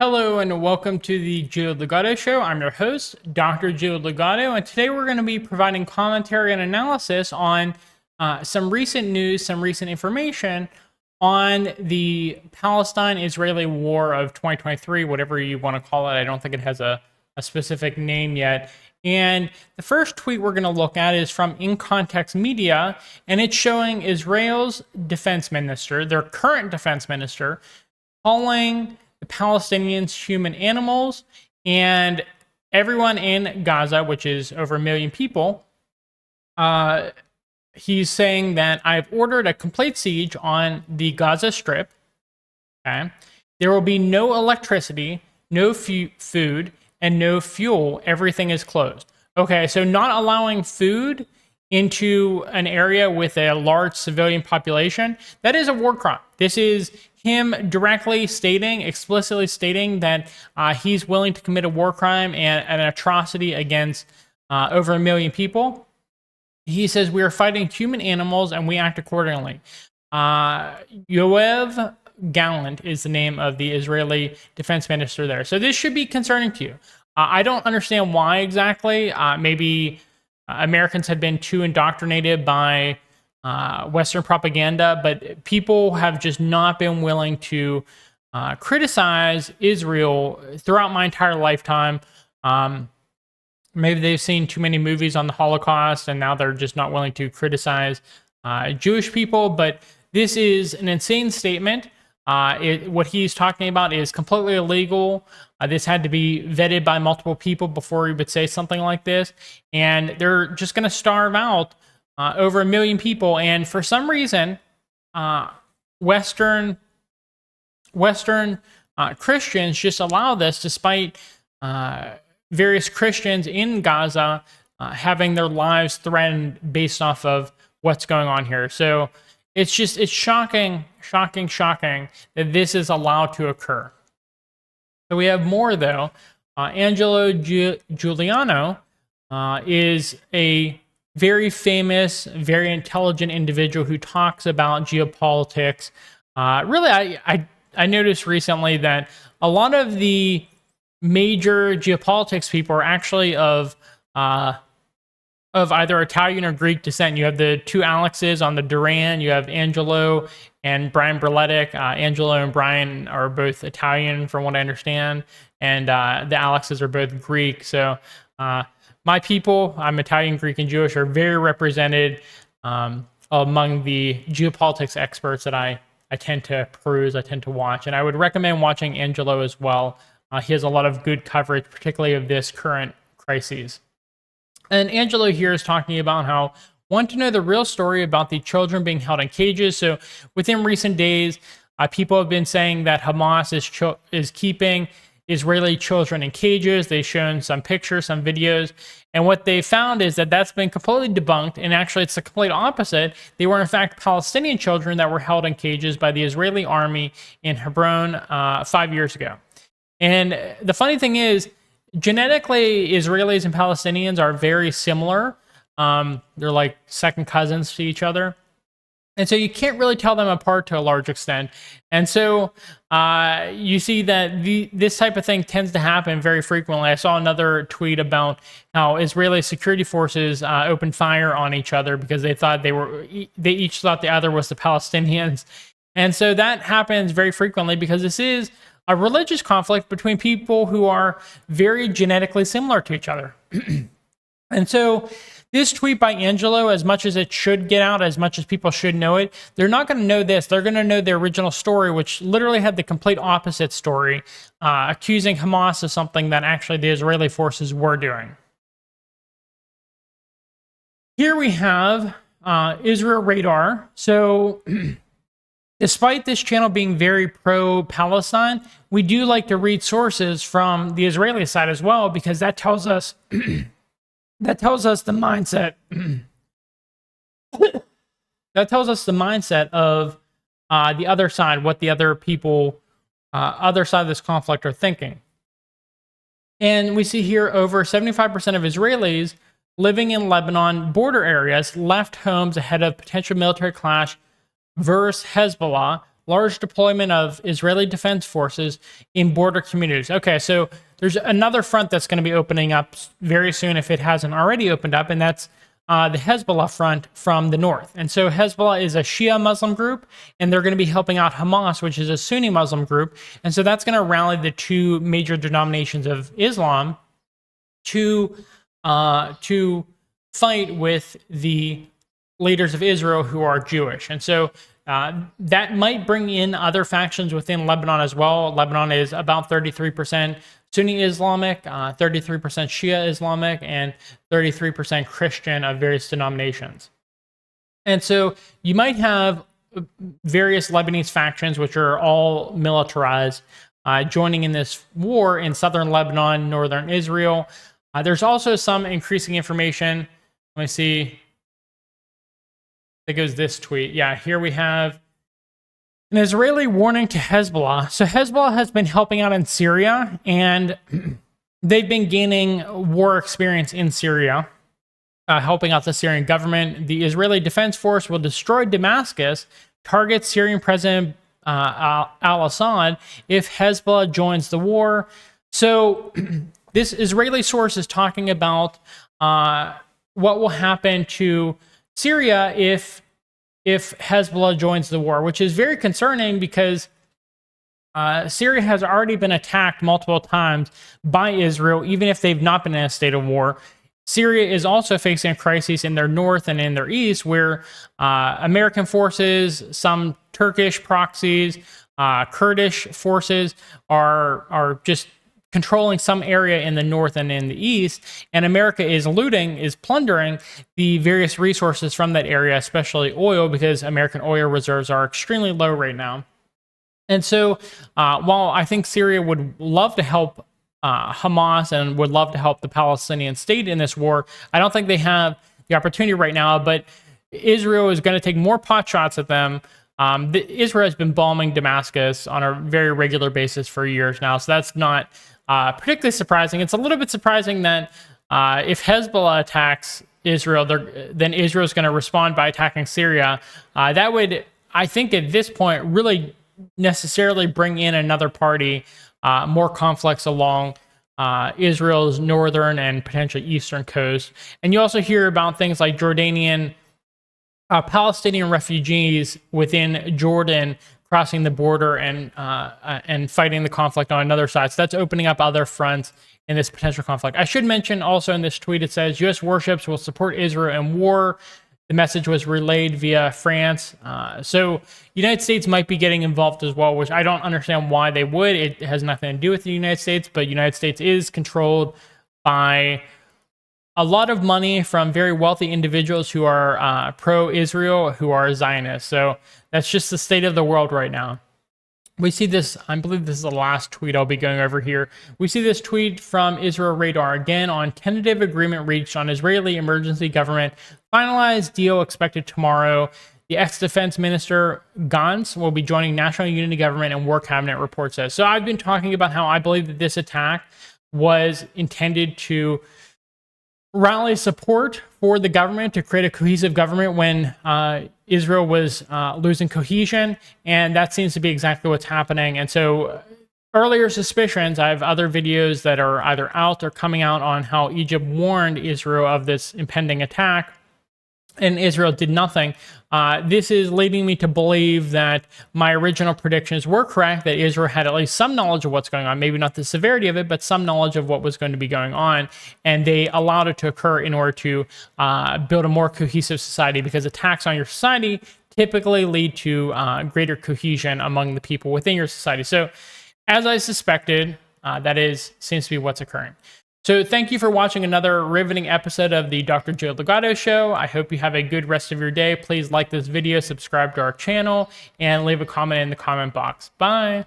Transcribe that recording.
Hello and welcome to the Joe Ligato Show. I'm your host, Dr. Joe Ligato, and today we're going to be providing commentary and analysis on some recent news, some recent information on the Palestine-Israeli War of 2023, whatever you want to call it. I don't think it has a specific name yet. And the first tweet we're going to look at is from In Context Media, and it's showing Israel's defense minister, their current defense minister, calling the Palestinians human animals, and everyone in Gaza, which is over 1 million people, he's saying that I've ordered a complete siege on the Gaza Strip. Okay, there will be no electricity, no food, and no fuel. Everything is closed. Okay, so not allowing food into an area with a large civilian population, that is a war crime. This is him directly stating, explicitly stating that he's willing to commit a war crime and an atrocity against over 1 million people. He says, we are fighting human animals and we act accordingly. Yoav Gallant is the name of the Israeli defense minister there. So this should be concerning to you. I don't understand why exactly. Maybe Americans have been too indoctrinated by Western propaganda, but people have just not been willing to criticize Israel throughout my entire lifetime. Maybe they've seen too many movies on the Holocaust, and now they're just not willing to criticize Jewish people. But this is an insane statement. What he's talking about is completely illegal. This had to be vetted by multiple people before he would say something like this. And they're just going to starve out over 1 million people. And for some reason, Western Christians just allow this, despite various Christians in Gaza having their lives threatened based off of what's going on here. So it's shocking that this is allowed to occur. So we have more, though. Angelo Giuliano is a very famous, very intelligent individual who talks about geopolitics. Really, I noticed recently that a lot of the major geopolitics people are actually of either Italian or Greek descent. You have the two Alexes on the Duran. You have Angelo and Brian Berletic. Angelo and Brian are both Italian, from what I understand, and the Alexes are both Greek. So my people, I'm Italian, Greek, and Jewish, are very represented among the geopolitics experts that I tend to peruse, I tend to watch. And I would recommend watching Angelo as well. He has a lot of good coverage, particularly of this current crisis. And Angelo here is talking about how want to know the real story about the children being held in cages. So within recent days, people have been saying that Hamas is keeping Israeli children in cages. They've shown some pictures, some videos, and what they found is that that's been completely debunked, and actually it's the complete opposite. They were in fact Palestinian children that were held in cages by the Israeli army in Hebron 5 years ago. And the funny thing is, genetically, Israelis and Palestinians are very similar. They're like second cousins to each other. And so you can't really tell them apart to a large extent. And so you see that this type of thing tends to happen very frequently. I saw another tweet about how Israeli security forces opened fire on each other because they thought they each thought the other was the Palestinians. And so that happens very frequently because this is a religious conflict between people who are very genetically similar to each other. And so this tweet by Angelo, as much as it should get out, as much as people should know it, they're not going to know this. They're going to know the original story, which literally had the complete opposite story, accusing Hamas of something that actually the Israeli forces were doing. Here we have Israel Radar. So despite this channel being very pro-Palestine, we do like to read sources from the Israeli side as well, because that tells us the mindset. That tells us the mindset of the other side, what the other people, other side of this conflict are thinking. And we see here over 75% of Israelis living in Lebanon border areas left homes ahead of potential military clash versus Hezbollah, large deployment of Israeli defense forces in border communities. Okay, so there's another front that's going to be opening up very soon if it hasn't already opened up, and that's the Hezbollah front from the north. And so Hezbollah is a Shia Muslim group, and they're going to be helping out Hamas, which is a Sunni Muslim group. And so that's going to rally the two major denominations of Islam to fight with the leaders of Israel who are Jewish. And so that might bring in other factions within Lebanon as well. Lebanon is about 33% Sunni Islamic, 33% Shia Islamic, and 33% Christian of various denominations. And so you might have various Lebanese factions, which are all militarized, joining in this war in southern Lebanon, northern Israel. There's also some increasing information. Let me see. It goes this tweet. Yeah, here we have an Israeli warning to Hezbollah. So Hezbollah has been helping out in Syria, and they've been gaining war experience in Syria, helping out the Syrian government. The Israeli Defense Force will destroy Damascus, target Syrian President al-Assad if Hezbollah joins the war. So this Israeli source is talking about what will happen to Syria if Hezbollah joins the war, which is very concerning because Syria has already been attacked multiple times by Israel, even if they've not been in a state of war. Syria is also facing a crisis in their north and in their east, where American forces, some Turkish proxies, Kurdish forces are just controlling some area in the north and in the east, and America is plundering the various resources from that area, especially oil, because American oil reserves are extremely low right now. And so while I think Syria would love to help Hamas and would love to help the Palestinian state in this war, I don't think they have the opportunity right now, but Israel is going to take more pot shots at them. Israel has been bombing Damascus on a very regular basis for years now, so that's not particularly surprising. It's a little bit surprising that if Hezbollah attacks Israel, then Israel is going to respond by attacking Syria. That would, I think, at this point, really necessarily bring in another party, more conflicts along Israel's northern and potentially eastern coast. And you also hear about things like Jordanian, Palestinian refugees within Jordan crossing the border and fighting the conflict on another side. So that's opening up other fronts in this potential conflict. I should mention also in this tweet, it says U.S. warships will support Israel in war. The message was relayed via France. So United States might be getting involved as well, which I don't understand why they would. It has nothing to do with the United States, but United States is controlled by a lot of money from very wealthy individuals who are pro-Israel, who are Zionists. So that's just the state of the world right now. We see this, I believe this is the last tweet I'll be going over here. We see this tweet from Israel Radar again on tentative agreement reached on Israeli emergency government. Finalized deal expected tomorrow. The ex-defense minister Gantz will be joining National Unity Government and War Cabinet, report says. So I've been talking about how I believe that this attack was intended to rally support for the government, to create a cohesive government when Israel was losing cohesion, and that seems to be exactly what's happening. And so earlier suspicions, I have other videos that are either out or coming out on how Egypt warned Israel of this impending attack, and Israel did nothing. This is leading me to believe that my original predictions were correct, that Israel had at least some knowledge of what's going on, maybe not the severity of it, but some knowledge of what was going to be going on, and they allowed it to occur in order to build a more cohesive society, because attacks on your society typically lead to greater cohesion among the people within your society. So, as I suspected, seems to be what's occurring. So thank you for watching another riveting episode of the Dr. Joe Ligato Show. I hope you have a good rest of your day. Please like this video, subscribe to our channel, and leave a comment in the comment box. Bye.